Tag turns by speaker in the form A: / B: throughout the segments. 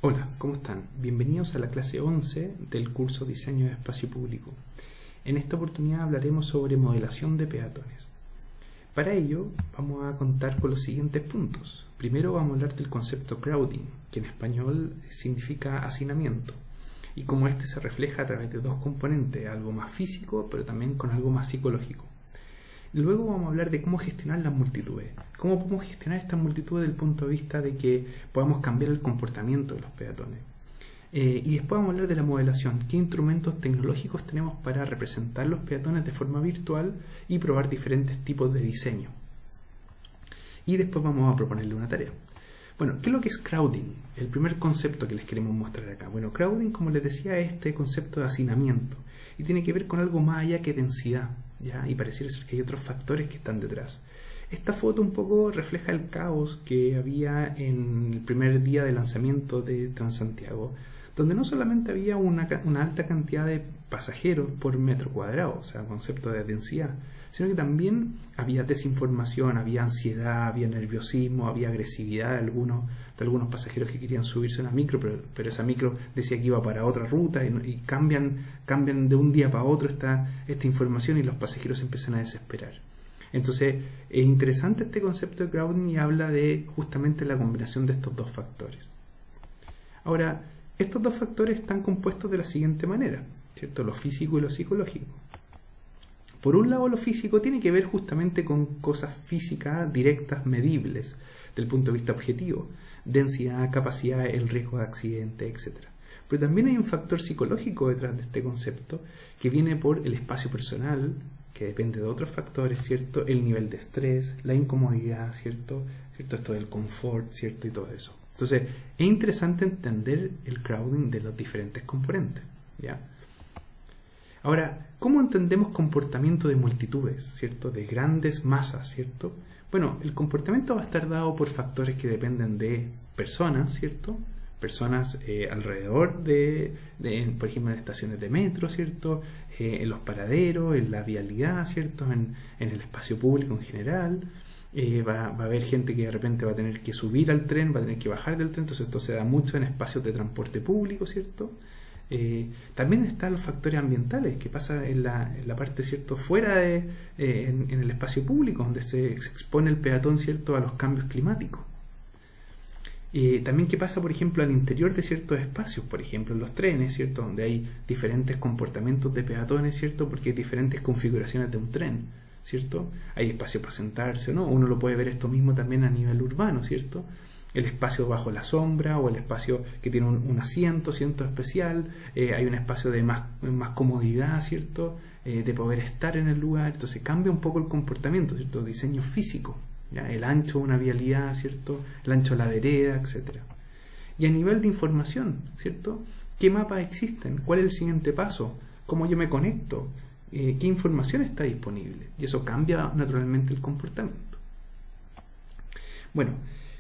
A: Hola, ¿cómo están? Bienvenidos a la clase 11 del curso Diseño de Espacio Público. En esta oportunidad hablaremos sobre modelación de peatones. Para ello vamos a contar con los siguientes puntos. Primero vamos a hablar del concepto crowding, que en español significa hacinamiento, y cómo este se refleja a través de dos componentes, algo más físico pero también con algo más psicológico. Luego vamos a hablar de cómo gestionar las multitudes. Cómo podemos gestionar estas multitudes desde el punto de vista de que podamos cambiar el comportamiento de los peatones. Y después vamos a hablar de la modelación. ¿Qué instrumentos tecnológicos tenemos para representar los peatones de forma virtual y probar diferentes tipos de diseño? Y después vamos a proponerle una tarea. Bueno, ¿qué es lo que es crowding? El primer concepto que les queremos mostrar acá. Bueno, crowding, como les decía, es este concepto de hacinamiento y tiene que ver con algo más allá que densidad, ¿ya? Y pareciera ser que hay otros factores que están detrás. Esta foto un poco refleja el caos que había en el primer día de lanzamiento de Transantiago, donde no solamente había una alta cantidad de pasajeros por metro cuadrado, o sea, concepto de densidad, sino que también había desinformación, había ansiedad, había nerviosismo, había agresividad de algunos pasajeros que querían subirse a una micro, pero esa micro decía que iba para otra ruta y cambian de un día para otro esta información y los pasajeros empiezan a desesperar. Entonces, es interesante este concepto de crowding y habla de justamente la combinación de estos dos factores. Ahora, estos dos factores están compuestos de la siguiente manera, ¿cierto? Lo físico y lo psicológico. Por un lado, lo físico tiene que ver justamente con cosas físicas directas, medibles, del punto de vista objetivo, densidad, capacidad, el riesgo de accidente, etc. Pero también hay un factor psicológico detrás de este concepto que viene por el espacio personal, que depende de otros factores, ¿cierto? El nivel de estrés, la incomodidad, ¿cierto? Esto del confort, ¿cierto? Y todo eso. Entonces, es interesante entender el crowding de los diferentes componentes, ¿ya? Ahora, ¿cómo entendemos comportamiento de multitudes, ¿cierto? De grandes masas, ¿cierto? Bueno, el comportamiento va a estar dado por factores que dependen de personas, ¿cierto? Personas alrededor por ejemplo, en estaciones de metro, ¿cierto? En los paraderos, en la vialidad, ¿cierto? En el espacio público en general. Va a haber gente que de repente va a tener que subir al tren, va a tener que bajar del tren, entonces esto se da mucho en espacios de transporte público, ¿cierto? También están los factores ambientales que pasa en la parte, ¿cierto? Fuera en el espacio público, donde se expone el peatón, ¿cierto? A los cambios climáticos. También qué pasa, por ejemplo, al interior de ciertos espacios, por ejemplo en los trenes, ¿cierto? Donde hay diferentes comportamientos de peatones, ¿cierto? Porque hay diferentes configuraciones de un tren, ¿cierto? Hay espacio para sentarse, ¿no? Uno lo puede ver esto mismo también a nivel urbano, ¿cierto? El espacio bajo la sombra o el espacio que tiene un asiento especial, hay un espacio de más comodidad, ¿cierto? De poder estar en el lugar, entonces cambia un poco el comportamiento, ¿cierto? Diseño físico, ¿ya? El ancho de una vialidad, ¿cierto? El ancho de la vereda, etc. Y a nivel de información, ¿cierto? ¿Qué mapas existen? ¿Cuál es el siguiente paso? ¿Cómo yo me conecto? ¿Qué información está disponible? Y eso cambia naturalmente el comportamiento. Bueno,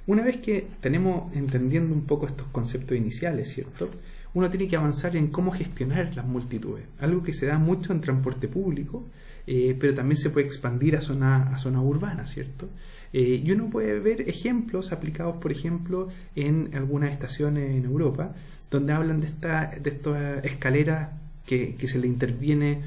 A: una vez que tenemos entendiendo un poco estos conceptos iniciales, ¿cierto? Uno tiene que avanzar en cómo gestionar las multitudes, algo que se da mucho en transporte público, pero también se puede expandir a zonas urbanas, ¿cierto? Y uno puede ver ejemplos aplicados, por ejemplo, en algunas estaciones en Europa, donde hablan de estas escaleras que se le interviene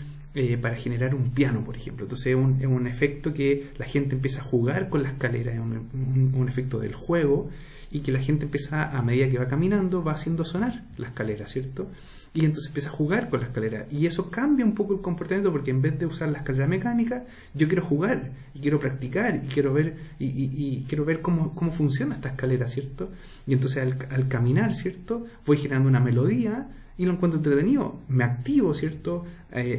A: para generar un piano, por ejemplo. Entonces es un efecto que la gente empieza a jugar con la escalera, es un efecto del juego, y que la gente empieza, a medida que va caminando, va haciendo sonar la escalera, ¿cierto? Y entonces empieza a jugar con la escalera, y eso cambia un poco el comportamiento, porque en vez de usar la escalera mecánica, yo quiero jugar, y quiero practicar, y quiero ver cómo funciona esta escalera, ¿cierto? Y entonces al caminar, ¿cierto? Voy generando una melodía, y lo encuentro entretenido, me activo, ¿cierto?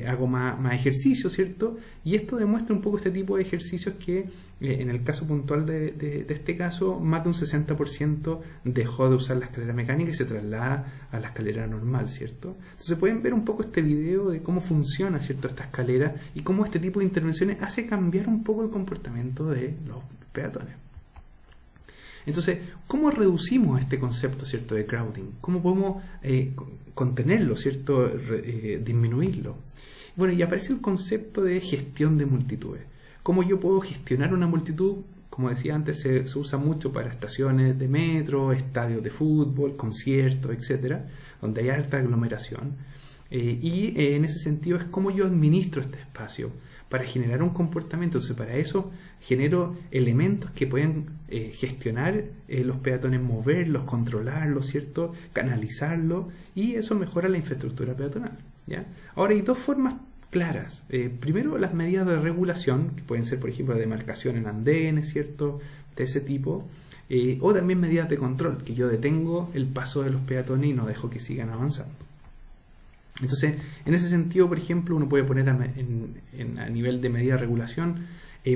A: Hago más ejercicio, ¿cierto? Y esto demuestra un poco este tipo de ejercicios que, en el caso puntual de este caso, más de un 60% dejó de usar la escalera mecánica y se traslada a la escalera normal, ¿cierto? Entonces pueden ver un poco este video de cómo funciona, ¿cierto? Esta escalera y cómo este tipo de intervenciones hace cambiar un poco el comportamiento de los peatones. Entonces, ¿cómo reducimos este concepto, ¿cierto?, de crowding? ¿Cómo podemos contenerlo, ¿cierto?, disminuirlo? Bueno, y aparece el concepto de gestión de multitudes. ¿Cómo yo puedo gestionar una multitud como decía antes, se usa mucho para estaciones de metro, estadios de fútbol, conciertos, etcétera, donde hay alta aglomeración. En ese sentido es cómo yo administro este espacio para generar un comportamiento. Entonces, para eso genero elementos que pueden gestionar los peatones, moverlos, controlarlos, ¿cierto? Canalizarlos, y eso mejora la infraestructura peatonal, ¿ya? Ahora, hay dos formas claras. Primero, las medidas de regulación, que pueden ser, por ejemplo, la demarcación en andenes, ¿cierto? De ese tipo. O también medidas de control, que yo detengo el paso de los peatones y no dejo que sigan avanzando. Entonces, en ese sentido, por ejemplo, uno puede poner a nivel de medida de regulación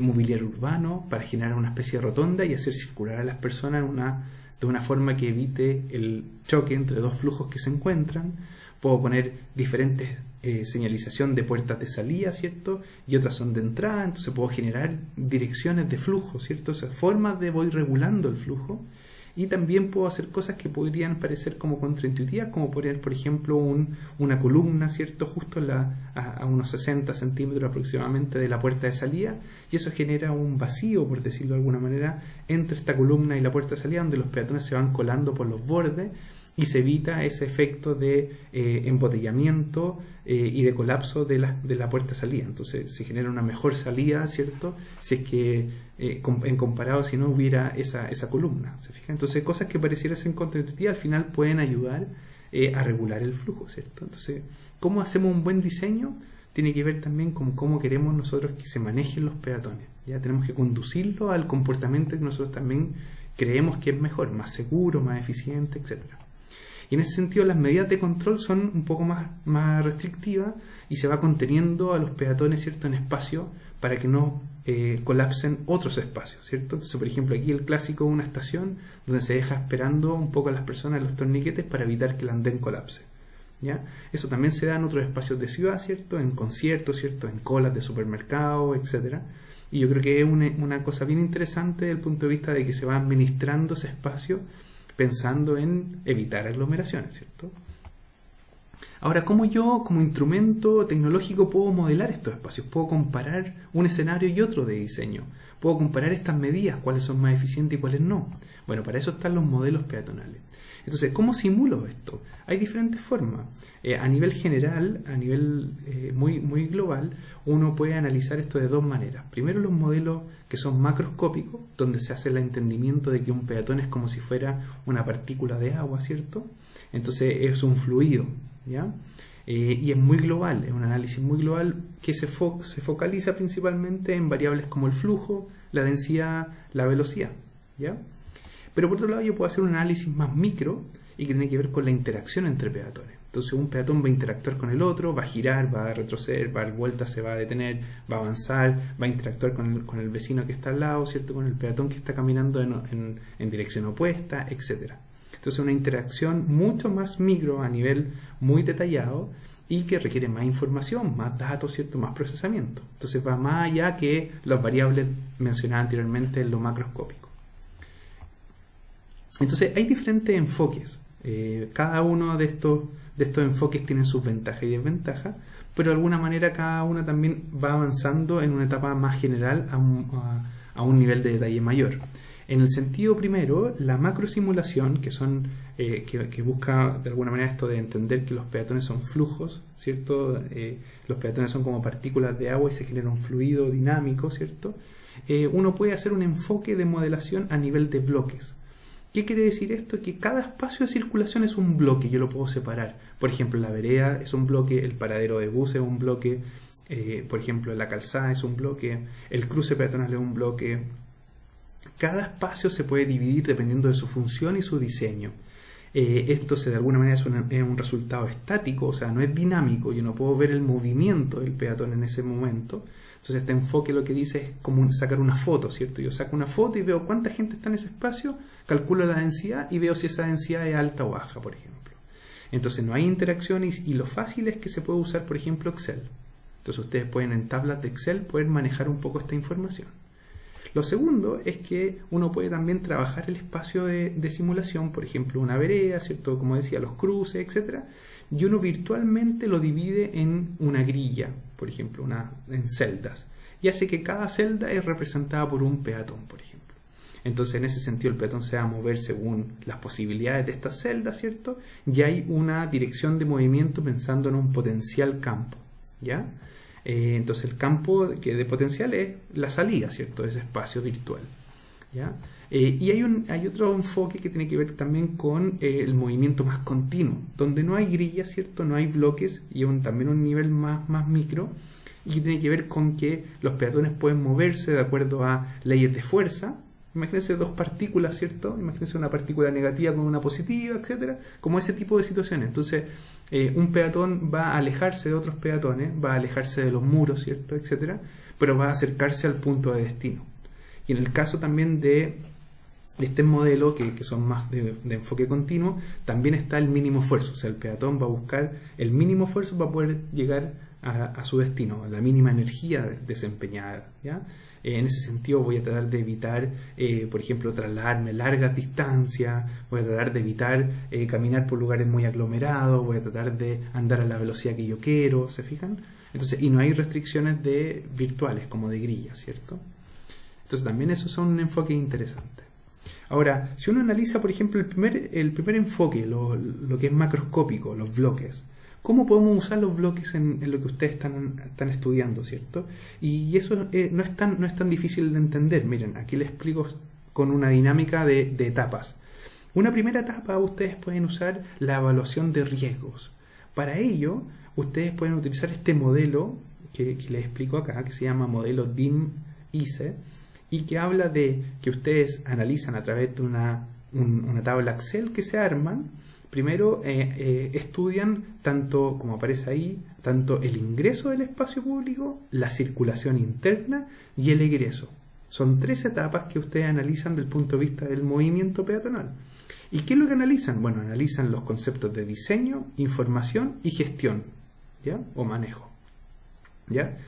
A: mobiliario urbano para generar una especie de rotonda y hacer circular a las personas de una forma que evite el choque entre dos flujos que se encuentran. Puedo poner diferentes señalización de puertas de salida, ¿cierto? Y otras son de entrada, entonces puedo generar direcciones de flujo, ¿cierto? O sea, formas de voy regulando el flujo. Y también puedo hacer cosas que podrían parecer como contraintuitivas, como poner, por ejemplo, una columna, ¿cierto? Justo a unos 60 centímetros aproximadamente de la puerta de salida, y eso genera un vacío, por decirlo de alguna manera, entre esta columna y la puerta de salida, donde los peatones se van colando por los bordes, y se evita ese efecto de embotellamiento y de colapso de la puerta de salida. Entonces se genera una mejor salida, ¿cierto? Si es que en comparado si no hubiera esa columna, ¿se fija? Entonces cosas que parecieran ser contraintuitivas al final pueden ayudar a regular el flujo, ¿cierto? Entonces, ¿cómo hacemos un buen diseño? Tiene que ver también con cómo queremos nosotros que se manejen los peatones. Ya tenemos que conducirlo al comportamiento que nosotros también creemos que es mejor, más seguro, más eficiente, etcétera. Y en ese sentido las medidas de control son un poco más restrictivas y se va conteniendo a los peatones, ¿cierto?, en espacio para que no colapsen otros espacios, ¿cierto? Entonces, por ejemplo, aquí el clásico de una estación donde se deja esperando un poco a las personas en los torniquetes para evitar que el andén colapse, ¿ya? Eso también se da en otros espacios de ciudad, ¿cierto? En conciertos, ¿cierto? En colas de supermercados, etcétera. Y yo creo que es una cosa bien interesante desde el punto de vista de que se va administrando ese espacio pensando en evitar aglomeraciones, ¿cierto? Ahora, ¿cómo yo, como instrumento tecnológico, puedo modelar estos espacios? Puedo comparar un escenario y otro de diseño. Puedo comparar estas medidas, cuáles son más eficientes y cuáles no. Bueno, para eso están los modelos peatonales. Entonces, ¿cómo simulo esto? Hay diferentes formas. A nivel general, a nivel muy global, uno puede analizar esto de dos maneras. Primero, los modelos que son macroscópicos, donde se hace el entendimiento de que un peatón es como si fuera una partícula de agua, ¿cierto? Entonces, es un fluido, ¿ya? Y es muy global, es un análisis muy global que se focaliza principalmente en variables como el flujo, la densidad, la velocidad, ¿ya? Pero por otro lado yo puedo hacer un análisis más micro y que tiene que ver con la interacción entre peatones. Entonces un peatón va a interactuar con el otro, va a girar, va a retroceder, va a dar vueltas, se va a detener, va a avanzar, va a interactuar con el vecino que está al lado, ¿cierto? Con el peatón que está caminando en dirección opuesta, etc. Entonces una interacción mucho más micro a nivel muy detallado y que requiere más información, más datos, ¿cierto? Más procesamiento. Entonces va más allá que las variables mencionadas anteriormente en lo macroscópico. Entonces hay diferentes enfoques. Cada uno de estos enfoques tiene sus ventajas y desventajas, pero de alguna manera cada uno también va avanzando en una etapa más general a un nivel de detalle mayor. En el sentido primero, la macrosimulación, que busca de alguna manera esto de entender que los peatones son flujos, ¿cierto? Los peatones son como partículas de agua y se genera un fluido dinámico, ¿cierto? Uno puede hacer un enfoque de modelación a nivel de bloques. ¿Qué quiere decir esto? Que cada espacio de circulación es un bloque, yo lo puedo separar. Por ejemplo, la vereda es un bloque, el paradero de bus es un bloque, por ejemplo, la calzada es un bloque, el cruce peatonal es un bloque. Cada espacio se puede dividir dependiendo de su función y su diseño. Esto de alguna manera es un resultado estático, o sea, no es dinámico, yo no puedo ver el movimiento del peatón en ese momento. Entonces este enfoque lo que dice es como sacar una foto, ¿cierto? Yo saco una foto y veo cuánta gente está en ese espacio, calculo la densidad y veo si esa densidad es alta o baja, por ejemplo. Entonces no hay interacciones y lo fácil es que se puede usar, por ejemplo, Excel. Entonces ustedes pueden en tablas de Excel poder manejar un poco esta información. Lo segundo es que uno puede también trabajar el espacio de simulación, por ejemplo, una vereda, ¿cierto? Como decía, los cruces, etcétera, y uno virtualmente lo divide en una grilla, por ejemplo, en celdas, y hace que cada celda es representada por un peatón, por ejemplo. Entonces, en ese sentido, el peatón se va a mover según las posibilidades de estas celdas, ¿cierto? Y hay una dirección de movimiento pensando en un potencial campo, ¿ya? Entonces, el campo de potencial es la salida, ¿cierto? De ese espacio virtual, ¿ya? Y hay otro enfoque que tiene que ver también con el movimiento más continuo, donde no hay grillas, ¿cierto? No hay bloques y también un nivel más micro, y que tiene que ver con que los peatones pueden moverse de acuerdo a leyes de fuerza. Imagínense dos partículas, ¿cierto? Imagínense una partícula negativa con una positiva, etcétera, como ese tipo de situaciones. Entonces, un peatón va a alejarse de otros peatones, va a alejarse de los muros, ¿cierto? Etcétera, pero va a acercarse al punto de destino. Y en el caso también de este modelo, que son más de enfoque continuo, también está el mínimo esfuerzo. O sea, el peatón va a buscar el mínimo esfuerzo para poder llegar a su destino, a la mínima energía desempeñada, ¿ya? En ese sentido voy a tratar de evitar, por ejemplo, trasladarme largas distancias, voy a tratar de evitar caminar por lugares muy aglomerados, voy a tratar de andar a la velocidad que yo quiero, ¿se fijan? Entonces, y no hay restricciones virtuales como de grilla, ¿cierto? Entonces también esos son un enfoque interesante. Ahora, si uno analiza, por ejemplo, el primer enfoque, lo que es macroscópico, los bloques, ¿cómo podemos usar los bloques en lo que ustedes están estudiando, ¿cierto? Y eso no es tan difícil de entender. Miren, aquí les explico con una dinámica de etapas. Una primera etapa, ustedes pueden usar la evaluación de riesgos. Para ello, ustedes pueden utilizar este modelo que les explico acá, que se llama modelo DIM-ICE, y que habla de que ustedes analizan a través de una tabla Excel que se arman. Primero estudian tanto, como aparece ahí, tanto el ingreso del espacio público, la circulación interna y el egreso. Son 3 etapas que ustedes analizan desde el punto de vista del movimiento peatonal. ¿Y qué es lo que analizan? Bueno, analizan los conceptos de diseño, información y gestión, ¿ya? O manejo, ¿ya?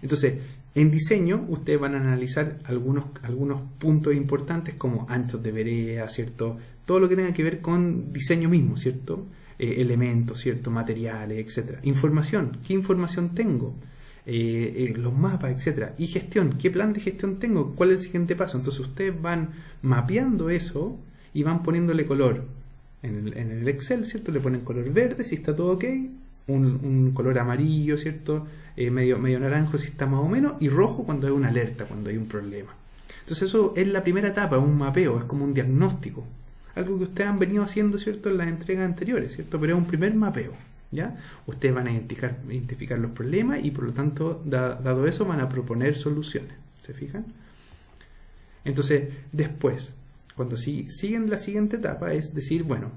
A: Entonces, en diseño, ustedes van a analizar algunos puntos importantes como anchos de vereda, ¿cierto? Todo lo que tenga que ver con diseño mismo, ¿cierto? Elementos, ¿cierto? Materiales, etcétera. Información, ¿qué información tengo? Los mapas, etcétera. Y gestión, ¿qué plan de gestión tengo? ¿Cuál es el siguiente paso? Entonces ustedes van mapeando eso y van poniéndole color. En el Excel, ¿cierto? Le ponen color verde si está todo ok. Un color amarillo, ¿cierto? Medio naranjo si está más o menos, y rojo cuando hay una alerta, cuando hay un problema. Entonces eso es la primera etapa, es un mapeo, es como un diagnóstico. Algo que ustedes han venido haciendo, ¿cierto? En las entregas anteriores, ¿cierto? Pero es un primer mapeo, ¿ya? Ustedes van a identificar los problemas y por lo tanto, dado eso, van a proponer soluciones. ¿Se fijan? Entonces, después, cuando siguen la siguiente etapa, es decir, bueno,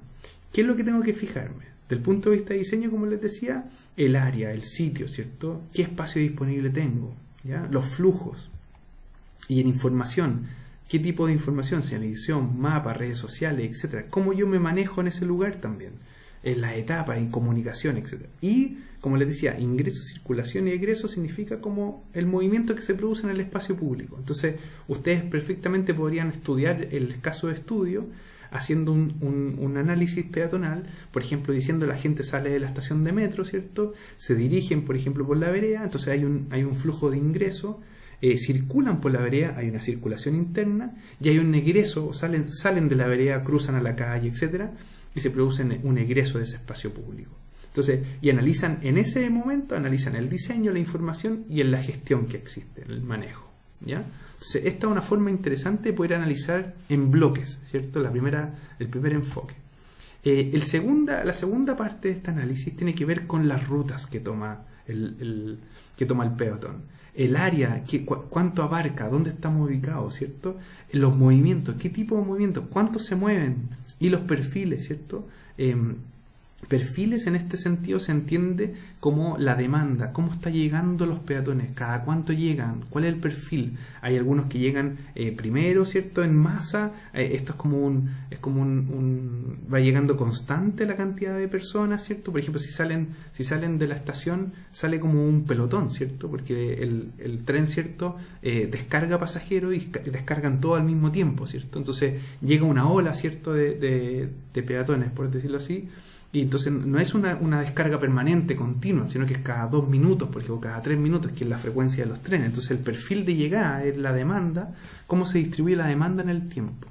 A: ¿qué es lo que tengo que fijarme? Del punto de vista de diseño, como les decía, el área, el sitio, ¿cierto? ¿Qué espacio disponible tengo? ¿Ya? Los flujos. Y en información, ¿qué tipo de información? Señalización, mapa, redes sociales, etcétera. ¿Cómo yo me manejo en ese lugar también? En las etapas, en comunicación, etcétera. Y, como les decía, ingreso, circulación y egreso significa como el movimiento que se produce en el espacio público. Entonces, ustedes perfectamente podrían estudiar el caso de estudio haciendo un análisis peatonal, por ejemplo, diciendo la gente sale de la estación de metro, ¿cierto? Se dirigen, por ejemplo, por la vereda, entonces hay un flujo de ingreso, circulan por la vereda, hay una circulación interna, y hay un egreso, salen de la vereda, cruzan a la calle, etcétera, y se produce un egreso de ese espacio público. Entonces, y analizan en ese momento, analizan el diseño, la información y en la gestión que existe, el manejo, ¿ya? Entonces, esta es una forma interesante de poder analizar en bloques, ¿cierto? El primer enfoque. La segunda parte de este análisis tiene que ver con las rutas que toma el peatón. El área, cuánto abarca, dónde estamos ubicados, ¿cierto? Los movimientos, qué tipo de movimientos, cuántos se mueven, y los perfiles, ¿cierto? Perfiles en este sentido se entiende como la demanda, cómo está llegando los peatones, cada cuánto llegan, cuál es el perfil. Hay algunos que llegan primero, ¿cierto? En masa, esto va llegando constante la cantidad de personas, ¿cierto? Por ejemplo, si salen de la estación, sale como un pelotón, ¿cierto? Porque el tren, ¿cierto? Descarga pasajeros y descargan todo al mismo tiempo, ¿cierto? Entonces llega una ola, ¿cierto? De peatones, por decirlo así. Y Entonces no es una descarga permanente, continua, sino que es cada 2 minutos, por ejemplo, cada 3 minutos, que es la frecuencia de los trenes. Entonces el perfil de llegada es la demanda, cómo se distribuye la demanda en el tiempo.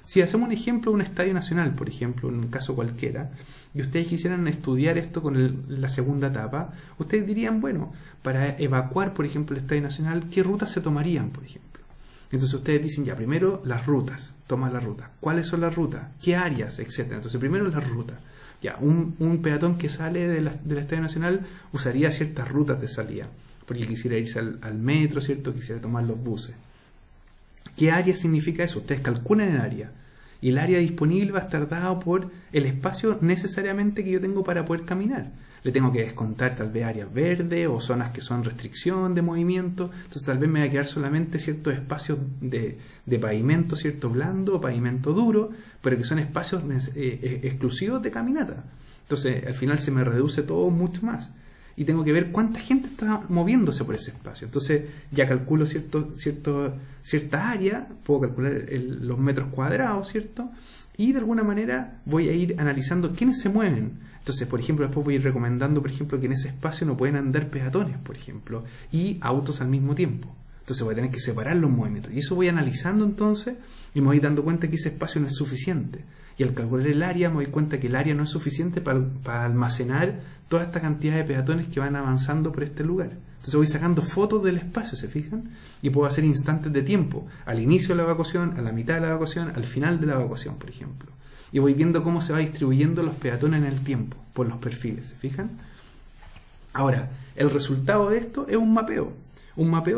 A: Si hacemos un ejemplo de un estadio nacional, por ejemplo, en un caso cualquiera, y ustedes quisieran estudiar esto con la segunda etapa, ustedes dirían, bueno, para evacuar, por ejemplo, el estadio nacional, ¿qué rutas se tomarían, por ejemplo? Entonces ustedes dicen, ya, primero las rutas, toma las rutas. ¿Cuáles son las rutas? ¿Qué áreas? Etcétera. Entonces primero las rutas. Ya, un peatón que sale del Estadio Nacional usaría ciertas rutas de salida, porque quisiera irse al metro, ¿cierto? Quisiera tomar los buses. ¿Qué área significa eso? Ustedes calculan el área. Y el área disponible va a estar dado por el espacio necesariamente que yo tengo para poder caminar. Le tengo que descontar tal vez áreas verdes o zonas que son restricción de movimiento. Entonces tal vez me va a quedar solamente ciertos espacios de pavimento, cierto, blando o pavimento duro, pero que son espacios exclusivos de caminata. Entonces al final se me reduce todo mucho más. Y tengo que ver cuánta gente está moviéndose por ese espacio. Entonces ya calculo cierta área, puedo calcular los metros cuadrados, ¿cierto? Y de alguna manera voy a ir analizando quiénes se mueven. Entonces, por ejemplo, después voy a ir recomendando, por ejemplo, que en ese espacio no pueden andar peatones, por ejemplo, y autos al mismo tiempo. Entonces voy a tener que separar los movimientos. Y eso voy analizando entonces y me voy dando cuenta que ese espacio no es suficiente. Y al calcular el área me doy cuenta que el área no es suficiente para almacenar toda esta cantidad de peatones que van avanzando por este lugar. Entonces voy sacando fotos del espacio, ¿se fijan? Y puedo hacer instantes de tiempo, al inicio de la evacuación, a la mitad de la evacuación, al final de la evacuación, por ejemplo. Y voy viendo cómo se va distribuyendo los peatones en el tiempo, por los perfiles, ¿se fijan? Ahora, el resultado de esto es un mapeo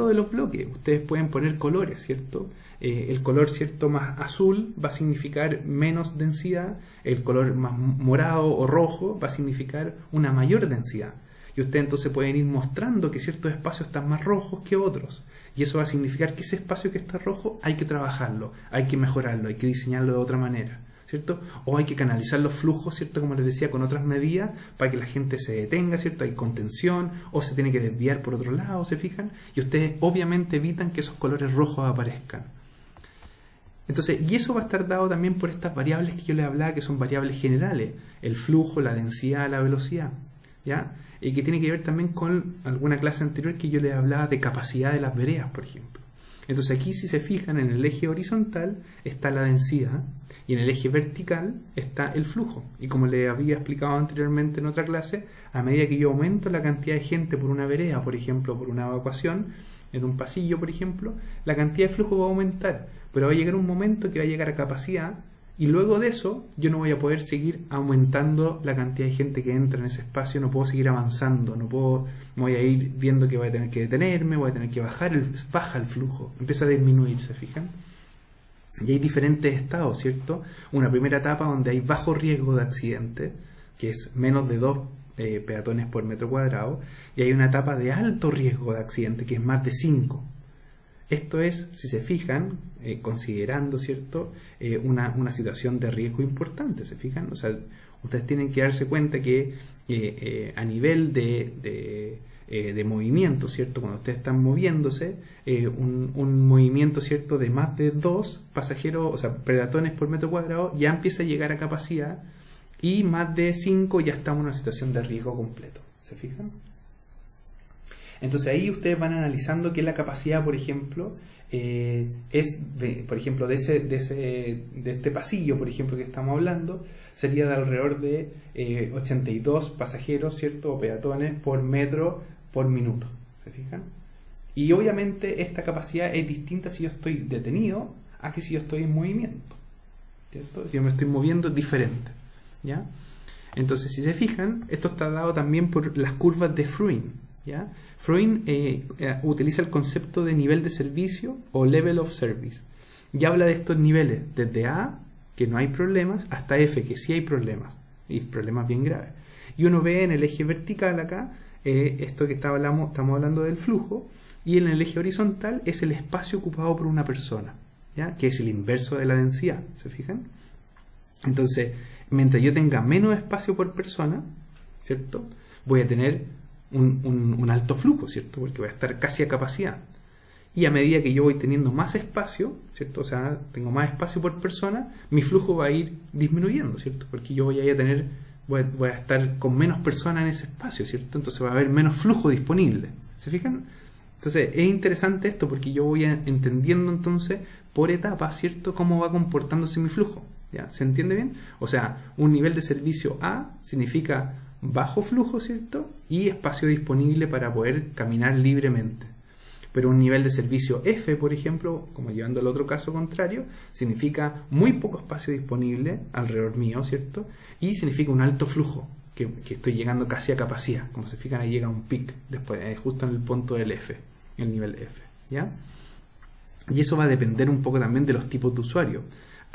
A: de los bloques. Ustedes pueden poner colores, ¿cierto? El color, ¿cierto?, más azul va a significar menos densidad, el color más morado o rojo va a significar una mayor densidad. Y ustedes entonces pueden ir mostrando que ciertos espacios están más rojos que otros. Y eso va a significar que ese espacio que está rojo hay que trabajarlo, hay que mejorarlo, hay que diseñarlo de otra manera, ¿cierto? O hay que canalizar los flujos, ¿cierto?, como les decía, con otras medidas para que la gente se detenga, ¿cierto? Hay contención o se tiene que desviar por otro lado, ¿se fijan? Y ustedes obviamente evitan que esos colores rojos aparezcan. Entonces, y eso va a estar dado también por estas variables que yo les hablaba, que son variables generales, el flujo, la densidad, la velocidad, ¿ya? Y que tiene que ver también con alguna clase anterior que yo les hablaba de capacidad de las veredas, por ejemplo. Entonces aquí, si se fijan, en el eje horizontal está la densidad y en el eje vertical está el flujo. Y como les había explicado anteriormente en otra clase, a medida que yo aumento la cantidad de gente por una vereda, por ejemplo, por una evacuación, en un pasillo, por ejemplo, la cantidad de flujo va a aumentar, pero va a llegar un momento que va a llegar a capacidad y luego de eso yo no voy a poder seguir aumentando la cantidad de gente que entra en ese espacio, no puedo seguir avanzando, voy a ir viendo que voy a tener que detenerme, voy a tener que baja el flujo, empieza a disminuir, ¿se fijan? Y hay diferentes estados, ¿cierto? Una primera etapa donde hay bajo riesgo de accidente, que es menos de 2 peatones por metro cuadrado, y hay una etapa de alto riesgo de accidente, que es más de 5. Esto es, si se fijan, considerando, ¿cierto?, una situación de riesgo importante, ¿se fijan? O sea, ustedes tienen que darse cuenta que a nivel de movimiento, ¿cierto?, cuando ustedes están moviéndose, un movimiento, ¿cierto?, de más de 2 pasajeros, o sea, peatones por metro cuadrado, ya empieza a llegar a capacidad, y más de 5 ya estamos en una situación de riesgo completo, ¿se fijan? Entonces ahí ustedes van analizando que la capacidad, por ejemplo, por ejemplo, de este pasillo, por ejemplo, que estamos hablando, sería de alrededor de 82 pasajeros, ¿cierto?, o peatones por metro por minuto, ¿se fijan? Y obviamente esta capacidad es distinta si yo estoy detenido a que si yo estoy en movimiento, ¿cierto? Si yo me estoy moviendo es diferente, ¿ya? Entonces, si se fijan, esto está dado también por las curvas de Fruin, ¿ya? Fruin utiliza el concepto de nivel de servicio o level of service y habla de estos niveles desde A, que no hay problemas, hasta F, que sí hay problemas y problemas bien graves. Y uno ve en el eje vertical acá esto que estamos hablando del flujo, y en el eje horizontal es el espacio ocupado por una persona, ¿ya?, que es el inverso de la densidad, ¿se fijan? Entonces, mientras yo tenga menos espacio por persona, ¿cierto?, voy a tener un alto flujo, ¿cierto?, porque voy a estar casi a capacidad. Y a medida que yo voy teniendo más espacio, ¿cierto?, o sea, tengo más espacio por persona, mi flujo va a ir disminuyendo, ¿cierto?, porque yo voy a tener voy a estar con menos personas en ese espacio, ¿cierto? Entonces va a haber menos flujo disponible. ¿Se fijan? Entonces es interesante esto porque yo voy entendiendo entonces por etapas, ¿cierto? Cómo va comportándose mi flujo. ¿Ya? ¿Se entiende bien? O sea, un nivel de servicio A significa bajo flujo, ¿cierto? Y espacio disponible para poder caminar libremente. Pero un nivel de servicio F, por ejemplo, como llevando al otro caso contrario, significa muy poco espacio disponible alrededor mío, ¿cierto? Y significa un alto flujo, que estoy llegando casi a capacidad. Como se fijan, ahí llega un pic, después, justo en el punto del F, el nivel F, ¿ya? Y eso va a depender un poco también de los tipos de usuarios.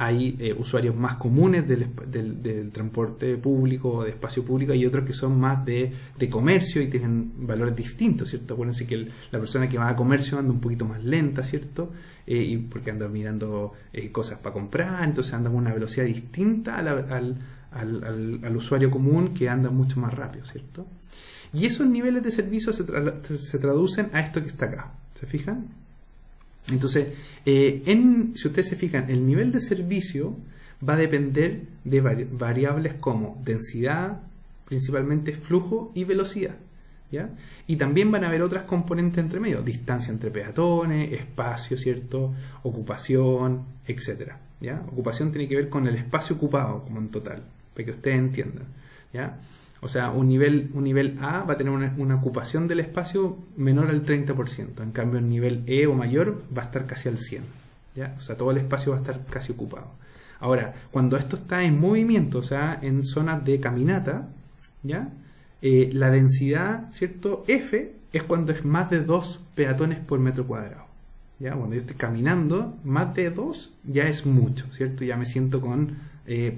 A: Hay usuarios más comunes del transporte público o de espacio público, y otros que son más de comercio y tienen valores distintos, ¿cierto? Acuérdense que la persona que va a comercio anda un poquito más lenta, ¿cierto? Y porque anda mirando cosas para comprar, entonces anda con una velocidad distinta al usuario común, que anda mucho más rápido, ¿cierto? Y esos niveles de servicio se traducen a esto que está acá. ¿Se fijan? Entonces, si ustedes se fijan, el nivel de servicio va a depender de variables como densidad, principalmente flujo y velocidad, ¿ya? Y también van a haber otras componentes entre medio: distancia entre peatones, espacio, ¿cierto? Ocupación, etcétera, ¿ya? Ocupación tiene que ver con el espacio ocupado como en total, para que ustedes entiendan, ¿ya? O sea, un nivel A va a tener una ocupación del espacio menor al 30%. En cambio, el nivel E o mayor va a estar casi al 100%. ¿Ya? O sea, todo el espacio va a estar casi ocupado. Ahora, cuando esto está en movimiento, o sea, en zonas de caminata, ¿ya? La densidad, ¿cierto? F es cuando es más de 2 peatones por metro cuadrado. ¿Ya? Cuando yo estoy caminando, más de 2 ya es mucho, ¿cierto? Ya me siento con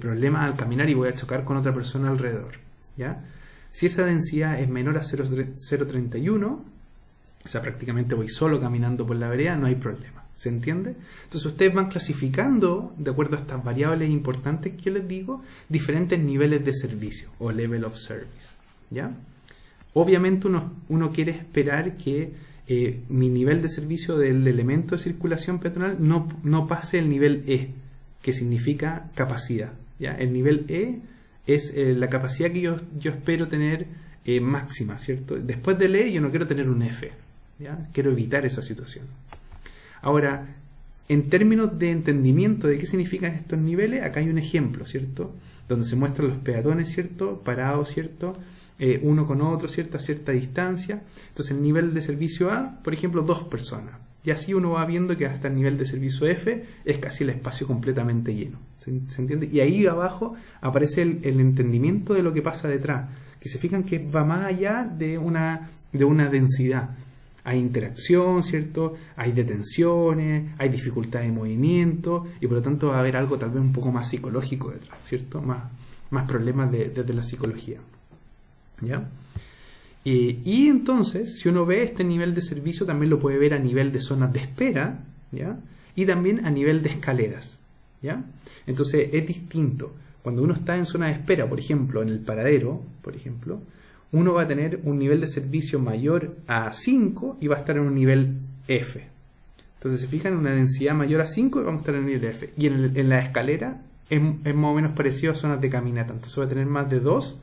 A: problemas al caminar y voy a chocar con otra persona alrededor. ¿Ya? Si esa densidad es menor a 0,31, o sea, prácticamente voy solo caminando por la vereda, no hay problema. ¿Se entiende? Entonces ustedes van clasificando, de acuerdo a estas variables importantes que yo les digo, diferentes niveles de servicio o level of service. ¿Ya? Obviamente uno quiere esperar que mi nivel de servicio del elemento de circulación peatonal no pase el nivel E, que significa capacidad. ¿Ya? El nivel E es la capacidad que yo espero tener máxima, ¿cierto? Después del E yo no quiero tener un F, ¿ya? Quiero evitar esa situación. Ahora, en términos de entendimiento de qué significan estos niveles, acá hay un ejemplo, ¿cierto? Donde se muestran los peatones, ¿cierto? Parados, ¿cierto? Uno con otro, ¿cierto? A cierta distancia. Entonces el nivel de servicio A, por ejemplo, 2 personas. Y así uno va viendo que hasta el nivel de servicio F es casi el espacio completamente lleno. ¿Se entiende? Y ahí abajo aparece el entendimiento de lo que pasa detrás. Que se fijan que va más allá de una densidad. Hay interacción, ¿cierto? Hay detenciones, hay dificultad de movimiento, y por lo tanto va a haber algo tal vez un poco más psicológico detrás, ¿cierto? Más problemas desde la psicología. ¿Ya? Y entonces, si uno ve este nivel de servicio, también lo puede ver a nivel de zonas de espera, ¿ya? Y también a nivel de escaleras, ¿ya? Entonces es distinto. Cuando uno está en zona de espera, por ejemplo, en el paradero, por ejemplo, uno va a tener un nivel de servicio mayor a 5 y va a estar en un nivel F. Entonces, se fijan, en una densidad mayor a 5 y vamos a estar en el nivel F. Y en la escalera es más o menos parecido a zonas de caminata. Entonces va a tener más de 2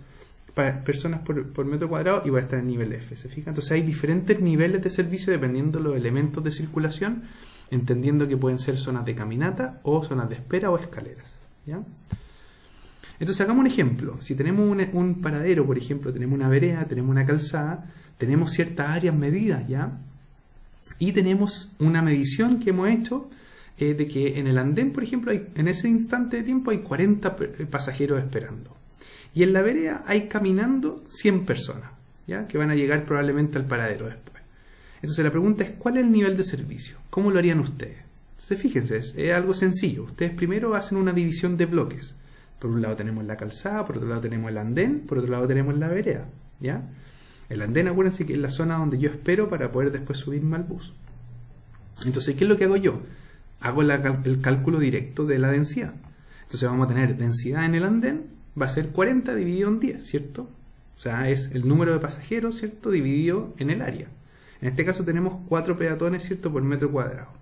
A: personas por metro cuadrado y va a estar en nivel F. ¿Se fijan? Entonces hay diferentes niveles de servicio dependiendo de los elementos de circulación, entendiendo que pueden ser zonas de caminata o zonas de espera o escaleras. ¿Ya? Entonces hagamos un ejemplo. Si tenemos un paradero, por ejemplo, tenemos una vereda, tenemos una calzada, tenemos ciertas áreas medidas, ¿ya? Y tenemos una medición que hemos hecho de que en el andén, por ejemplo, en ese instante de tiempo hay 40 pasajeros esperando. Y en la vereda hay caminando 100 personas, ¿ya? Que van a llegar probablemente al paradero después. Entonces la pregunta es, ¿cuál es el nivel de servicio? ¿Cómo lo harían ustedes? Entonces fíjense, es algo sencillo. Ustedes primero hacen una división de bloques. Por un lado tenemos la calzada, por otro lado tenemos el andén, por otro lado tenemos la vereda, ¿ya? El andén, acuérdense que es la zona donde yo espero para poder después subirme al bus. Entonces, ¿qué es lo que hago yo? Hago el cálculo directo de la densidad. Entonces vamos a tener densidad en el andén, va a ser 40 dividido en 10, ¿cierto? O sea, es el número de pasajeros, ¿cierto? Dividido en el área. En este caso tenemos 4 peatones, ¿cierto? Por metro cuadrado.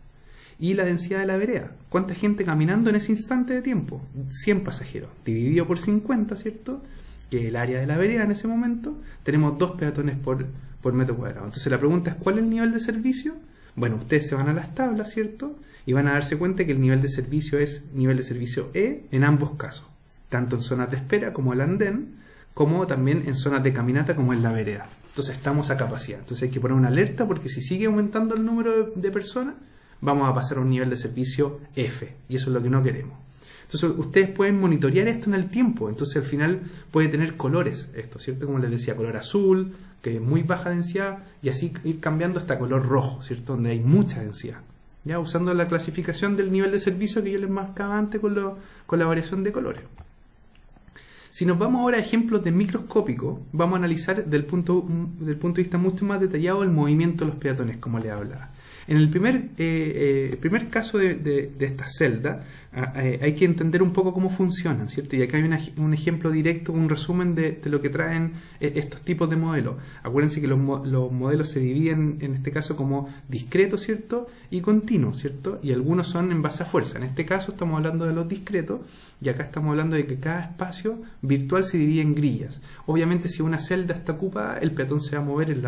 A: Y la densidad de la vereda. ¿Cuánta gente caminando en ese instante de tiempo? 100 pasajeros. Dividido por 50, ¿cierto? que es el área de la vereda en ese momento, tenemos 2 peatones por metro cuadrado. Entonces la pregunta es, ¿cuál es el nivel de servicio? Bueno, ustedes se van a las tablas, ¿cierto? Y van a darse cuenta que el nivel de servicio es nivel de servicio E en ambos casos, tanto en zonas de espera como el andén, como también en zonas de caminata como en la vereda. Entonces estamos a capacidad. Entonces hay que poner una alerta porque si sigue aumentando el número de personas, vamos a pasar a un nivel de servicio F, y eso es lo que no queremos. Entonces ustedes pueden monitorear esto en el tiempo, entonces al final puede tener colores esto, ¿cierto? Como les decía, color azul, que es muy baja densidad, y así ir cambiando hasta color rojo, ¿cierto? Donde hay mucha densidad, ya usando la clasificación del nivel de servicio que yo les marcaba antes con la variación de colores. Si nos vamos ahora a ejemplos de microscópico, vamos a analizar del punto de vista mucho más detallado el movimiento de los peatones, como les hablaba. En el primer caso de esta celda, hay que entender un poco cómo funcionan, ¿cierto? Y acá hay un ejemplo directo, un resumen de lo que traen estos tipos de modelos. Acuérdense que los modelos se dividen, en este caso, como discretos, ¿cierto? Y continuos, ¿cierto? Y algunos son en base a fuerza. En este caso estamos hablando de los discretos, y acá estamos hablando de que cada espacio virtual se divide en grillas. Obviamente, si una celda está ocupada, el peatón se va a mover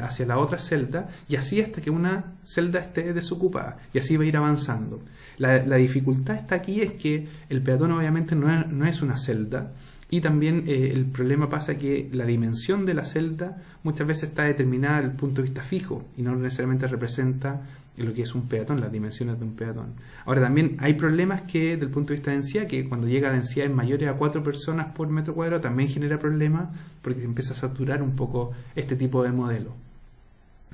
A: hacia la otra celda, y así hasta que una celda esté desocupada, y así va a ir avanzando. La dificultad está aquí es que el peatón obviamente no es una celda, y también el problema pasa que la dimensión de la celda muchas veces está determinada desde el punto de vista fijo y no necesariamente representa lo que es un peatón, las dimensiones de un peatón. Ahora también hay problemas que desde el punto de vista de densidad, que cuando llega a densidades mayores a 4 personas por metro cuadrado también genera problemas porque se empieza a saturar un poco este tipo de modelo.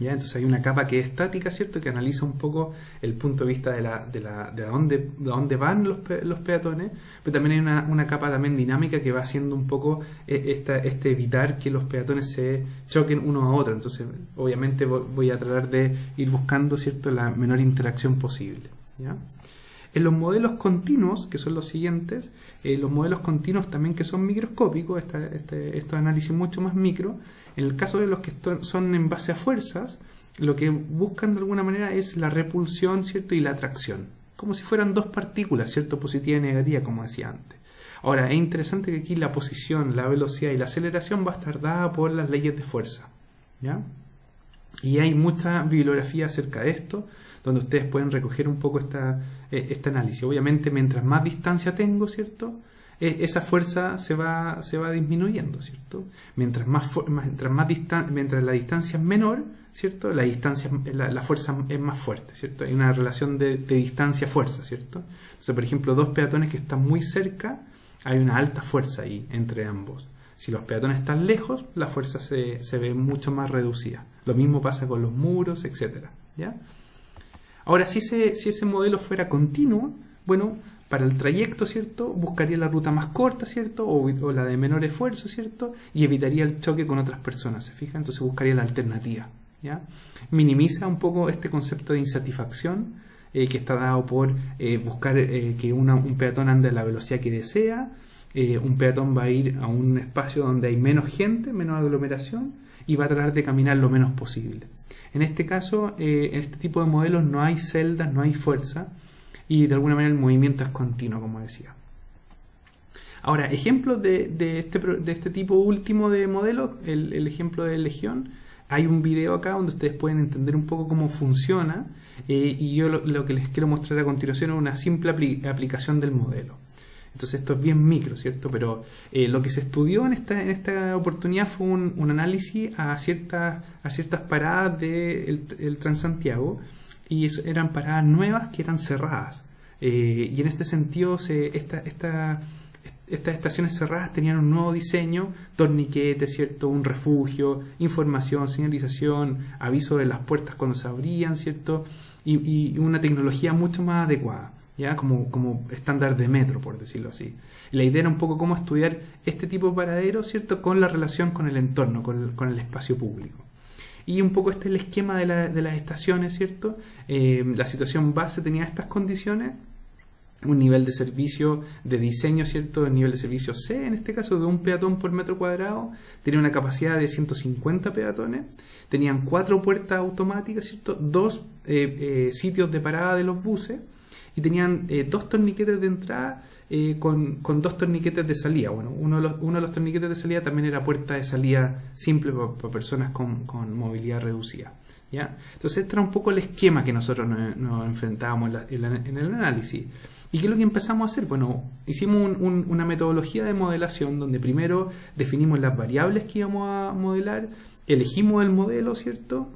A: ¿Ya? Entonces hay una capa que es estática, ¿cierto? Que analiza un poco el punto de vista de dónde van los peatones, pero también hay una capa también dinámica que va haciendo un poco evitar que los peatones se choquen uno a otro. Entonces, obviamente voy a tratar de ir buscando, ¿cierto?, la menor interacción posible. ¿Ya? En los modelos continuos, que son los siguientes, los modelos continuos también que son microscópicos, estos análisis mucho más micro, en el caso de los que son en base a fuerzas, lo que buscan de alguna manera es la repulsión, ¿cierto?, y la atracción, como si fueran 2 partículas, ¿cierto?, positiva y negativa, como decía antes. Ahora, es interesante que aquí la posición, la velocidad y la aceleración va a estar dada por las leyes de fuerza, ¿ya? Y hay mucha bibliografía acerca de esto, donde ustedes pueden recoger un poco este análisis. Obviamente, mientras más distancia tengo, ¿cierto?, esa fuerza se va disminuyendo, ¿cierto? Mientras la distancia es menor, ¿cierto?, la fuerza es más fuerte, ¿cierto? Hay una relación de distancia-fuerza, ¿cierto? Entonces, por ejemplo, 2 peatones que están muy cerca, hay una alta fuerza ahí entre ambos. Si los peatones están lejos, la fuerza se ve mucho más reducida. Lo mismo pasa con los muros, etcétera, ¿ya? Ahora, si ese modelo fuera continuo, bueno, para el trayecto, ¿cierto?, buscaría la ruta más corta, ¿cierto?, o la de menor esfuerzo, ¿cierto?, y evitaría el choque con otras personas, ¿se fijan? Entonces buscaría la alternativa, ¿ya? Minimiza un poco este concepto de insatisfacción que está dado por buscar que un peatón ande a la velocidad que desea. Un peatón va a ir a un espacio donde hay menos gente, menos aglomeración, y va a tratar de caminar lo menos posible. En este caso, en este tipo de modelos no hay celdas, no hay fuerza, y de alguna manera el movimiento es continuo, como decía. Ahora, ejemplos de este tipo último de modelo, el ejemplo de Legión, hay un video acá donde ustedes pueden entender un poco cómo funciona, y yo lo que les quiero mostrar a continuación es una simple aplicación del modelo. Entonces esto es bien micro, ¿cierto? Pero lo que se estudió en esta oportunidad fue un análisis a ciertas paradas del Transantiago, y eran paradas nuevas que eran cerradas. Y en este sentido, estas estaciones cerradas tenían un nuevo diseño, torniquetes, ¿cierto?, un refugio, información, señalización, aviso de las puertas cuando se abrían, ¿cierto?, y una tecnología mucho más adecuada, ¿ya? Como estándar de metro, por decirlo así. Y la idea era un poco cómo estudiar este tipo de paraderos, ¿cierto?, con la relación con el entorno, con el espacio público. Y un poco este es el esquema de las estaciones, ¿cierto? La situación base tenía estas condiciones: un nivel de servicio de diseño, ¿cierto?, el nivel de servicio C, en este caso de un peatón por metro cuadrado, tenía una capacidad de 150 peatones, tenían 4 puertas automáticas, ¿cierto?, 2 sitios de parada de los buses, y tenían 2 torniquetes de entrada con 2 torniquetes de salida. Bueno, uno de los torniquetes de salida también era puerta de salida simple para personas con movilidad reducida, ¿ya? Entonces este era un poco el esquema que nosotros nos enfrentábamos en el análisis. ¿Y qué es lo que empezamos a hacer? Bueno, hicimos una metodología de modelación donde primero definimos las variables que íbamos a modelar, elegimos el modelo, ¿cierto?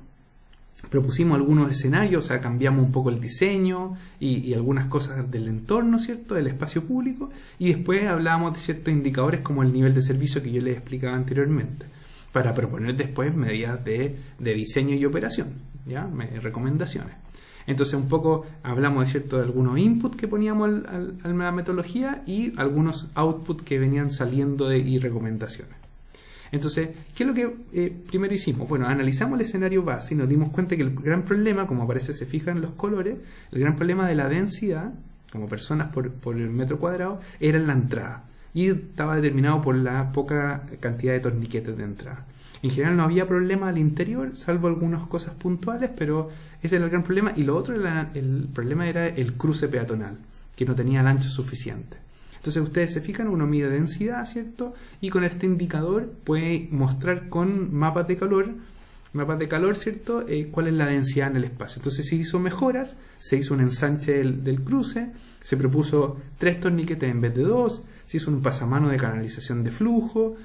A: Propusimos algunos escenarios, o sea, cambiamos un poco el diseño y algunas cosas del entorno, ¿cierto? Del espacio público, y después hablábamos de ciertos indicadores como el nivel de servicio que yo les explicaba anteriormente, para proponer después medidas de diseño y operación, ¿ya? Recomendaciones. Entonces un poco hablamos de algunos inputs que poníamos a la metodología y algunos outputs que venían saliendo y recomendaciones. Entonces, ¿qué es lo que primero hicimos? Bueno, analizamos el escenario base y nos dimos cuenta que el gran problema, como aparece, se fijan en los colores, el gran problema de la densidad, como personas por el metro cuadrado, era en la entrada. Y estaba determinado por la poca cantidad de torniquetes de entrada. En general no había problema al interior, salvo algunas cosas puntuales, pero ese era el gran problema. Y lo otro, el problema era el cruce peatonal, que no tenía el ancho suficiente. Entonces ustedes se fijan, uno mide densidad, ¿cierto? Y con este indicador puede mostrar con mapas de calor, ¿cierto? Cuál es la densidad en el espacio. Entonces se hizo mejoras, se hizo un ensanche del cruce, se propuso 3 torniquetes en vez de 2, se hizo un pasamano de canalización de flujo,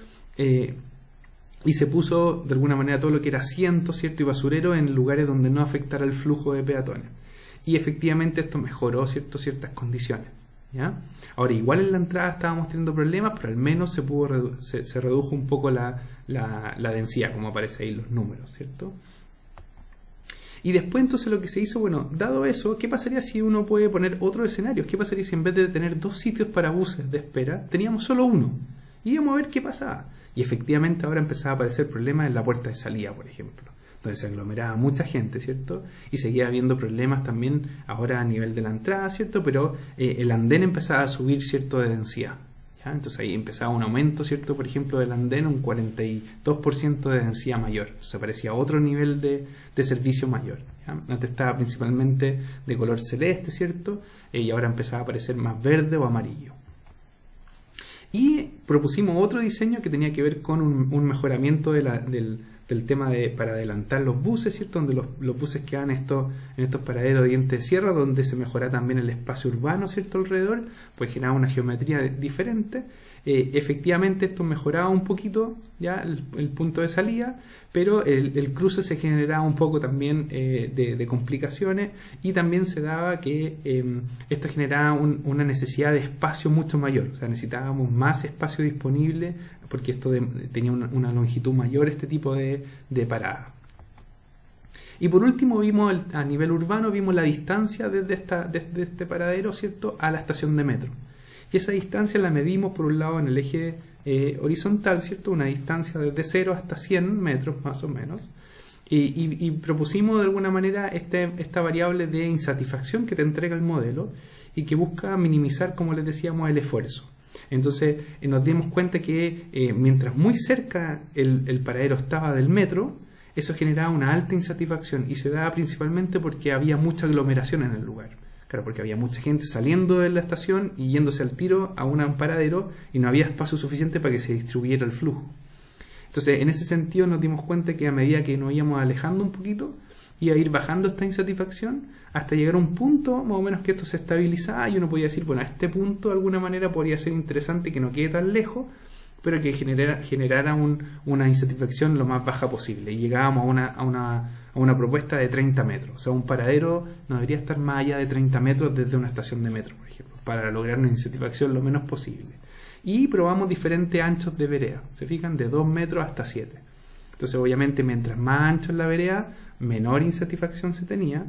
A: y se puso de alguna manera todo lo que era asiento, ¿cierto? Y basurero en lugares donde no afectara el flujo de peatones. Y efectivamente esto mejoró, ¿cierto? Ciertas condiciones, ¿ya? Ahora, igual en la entrada estábamos teniendo problemas, pero al menos se redujo un poco la densidad, como aparece ahí en los números, ¿cierto? Y después entonces lo que se hizo, bueno, dado eso, ¿qué pasaría si uno puede poner otros escenarios? ¿Qué pasaría si en vez de tener 2 sitios para buses de espera, teníamos solo uno? Y íbamos a ver qué pasaba. Y efectivamente ahora empezaba a aparecer problemas en la puerta de salida, por ejemplo, donde se aglomeraba mucha gente, ¿cierto? Y seguía habiendo problemas también ahora a nivel de la entrada, ¿cierto? Pero el andén empezaba a subir, ¿cierto?, de densidad, ¿ya? Entonces ahí empezaba un aumento, ¿cierto? Por ejemplo, del andén, un 42% de densidad mayor. Entonces aparecía otro nivel de servicio mayor, ¿ya? Antes estaba principalmente de color celeste, ¿cierto? Y ahora empezaba a aparecer más verde o amarillo. Y propusimos otro diseño que tenía que ver con un mejoramiento del tema para adelantar los buses, ¿cierto? Donde los buses quedan en estos paraderos de dientes de sierra, donde se mejora también el espacio urbano, ¿cierto? Alrededor, pues generaba una geometría diferente. Efectivamente esto mejoraba un poquito ya el punto de salida, pero el cruce se generaba un poco también de complicaciones, y también se daba que esto generaba una necesidad de espacio mucho mayor. O sea, necesitábamos más espacio disponible porque esto tenía una longitud mayor, este tipo de parada. Y por último vimos a nivel urbano, vimos la distancia desde este paradero, ¿cierto?, a la estación de metro. Y esa distancia la medimos por un lado en el eje horizontal, ¿cierto? Una distancia desde 0 hasta 100 metros más o menos. Y propusimos de alguna manera esta variable de insatisfacción que te entrega el modelo y que busca minimizar, como les decíamos, el esfuerzo. Entonces nos dimos cuenta que mientras muy cerca el paradero estaba del metro, eso generaba una alta insatisfacción, y se daba principalmente porque había mucha aglomeración en el lugar. Claro, porque había mucha gente saliendo de la estación y yéndose al tiro a un paradero, y no había espacio suficiente para que se distribuyera el flujo. Entonces, en ese sentido nos dimos cuenta que a medida que nos íbamos alejando un poquito, iba a ir bajando esta insatisfacción hasta llegar a un punto más o menos que esto se estabilizaba, y uno podía decir, bueno, a este punto de alguna manera podría ser interesante que no quede tan lejos, pero que generara una insatisfacción lo más baja posible. Y llegábamos a una propuesta de 30 metros. O sea, un paradero no debería estar más allá de 30 metros desde una estación de metro, por ejemplo, para lograr una insatisfacción lo menos posible. Y probamos diferentes anchos de vereda. Se fijan, de 2 metros hasta 7. Entonces, obviamente, mientras más ancho es la vereda, menor insatisfacción se tenía,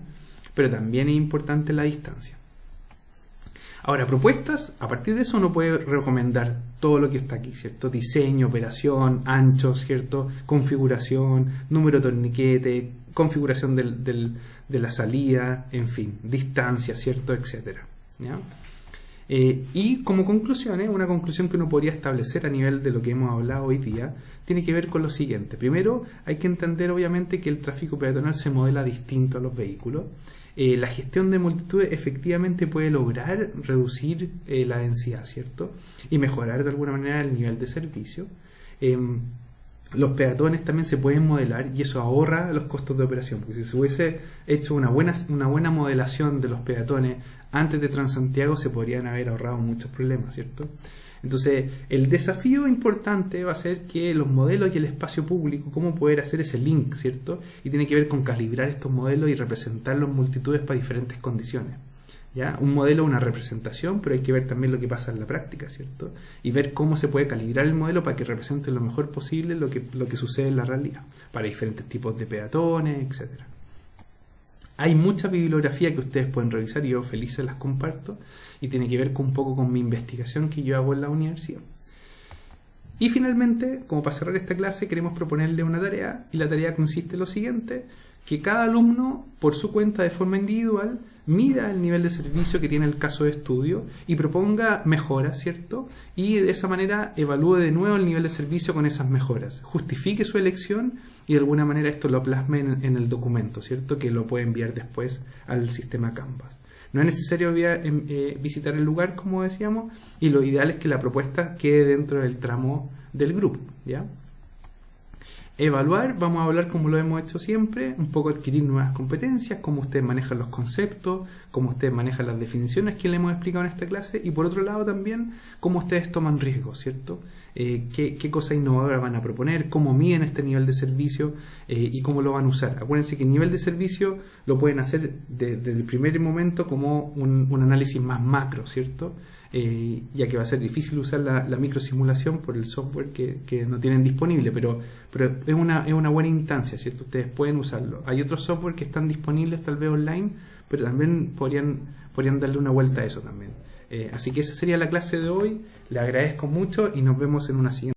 A: pero también es importante la distancia. Ahora, propuestas, a partir de eso uno puede recomendar todo lo que está aquí, ¿cierto? Diseño, operación, anchos, ¿cierto? Configuración, número de torniquete, configuración de la salida, en fin, distancia, ¿cierto? Etcétera, ¿ya? Y como conclusiones, una conclusión que uno podría establecer a nivel de lo que hemos hablado hoy día, tiene que ver con lo siguiente. Primero, hay que entender obviamente que el tráfico peatonal se modela distinto a los vehículos. La gestión de multitudes efectivamente puede lograr reducir la densidad, ¿cierto? Y mejorar de alguna manera el nivel de servicio. Los peatones también se pueden modelar y eso ahorra los costos de operación, porque si se hubiese hecho una buena modelación de los peatones antes de Transantiago se podrían haber ahorrado muchos problemas, ¿cierto? Entonces, el desafío importante va a ser que los modelos y el espacio público, cómo poder hacer ese link, ¿cierto? Y tiene que ver con calibrar estos modelos y representarlos en multitudes para diferentes condiciones. ¿Ya? Un modelo es una representación, pero hay que ver también lo que pasa en la práctica, ¿cierto? Y ver cómo se puede calibrar el modelo para que represente lo mejor posible lo que sucede en la realidad, para diferentes tipos de peatones, etcétera. Hay mucha bibliografía que ustedes pueden revisar y yo feliz se las comparto y tiene que ver un poco con mi investigación que yo hago en la universidad. Y finalmente, como para cerrar esta clase, queremos proponerle una tarea y la tarea consiste en lo siguiente, que cada alumno por su cuenta de forma individual mida el nivel de servicio que tiene el caso de estudio y proponga mejoras, ¿cierto? Y de esa manera evalúe de nuevo el nivel de servicio con esas mejoras. Justifique su elección y de alguna manera esto lo plasme en el documento, ¿cierto? Que lo puede enviar después al sistema Canvas. No es necesario visitar el lugar, como decíamos, y lo ideal es que la propuesta quede dentro del tramo del grupo, ¿ya? Evaluar, vamos a hablar como lo hemos hecho siempre, un poco adquirir nuevas competencias, cómo ustedes manejan los conceptos, cómo ustedes manejan las definiciones que le hemos explicado en esta clase y por otro lado también cómo ustedes toman riesgos, ¿cierto? Qué cosas innovadoras van a proponer, cómo miden este nivel de servicio y cómo lo van a usar. Acuérdense que el nivel de servicio lo pueden hacer desde el primer momento como un análisis más macro, ¿cierto? Ya que va a ser difícil usar la microsimulación por el software que no tienen disponible, pero es una buena instancia, ¿cierto? Ustedes pueden usarlo. Hay otros software que están disponibles tal vez online, pero también podrían darle una vuelta a eso también. Así que esa sería la clase de hoy. Le agradezco mucho y nos vemos en una siguiente.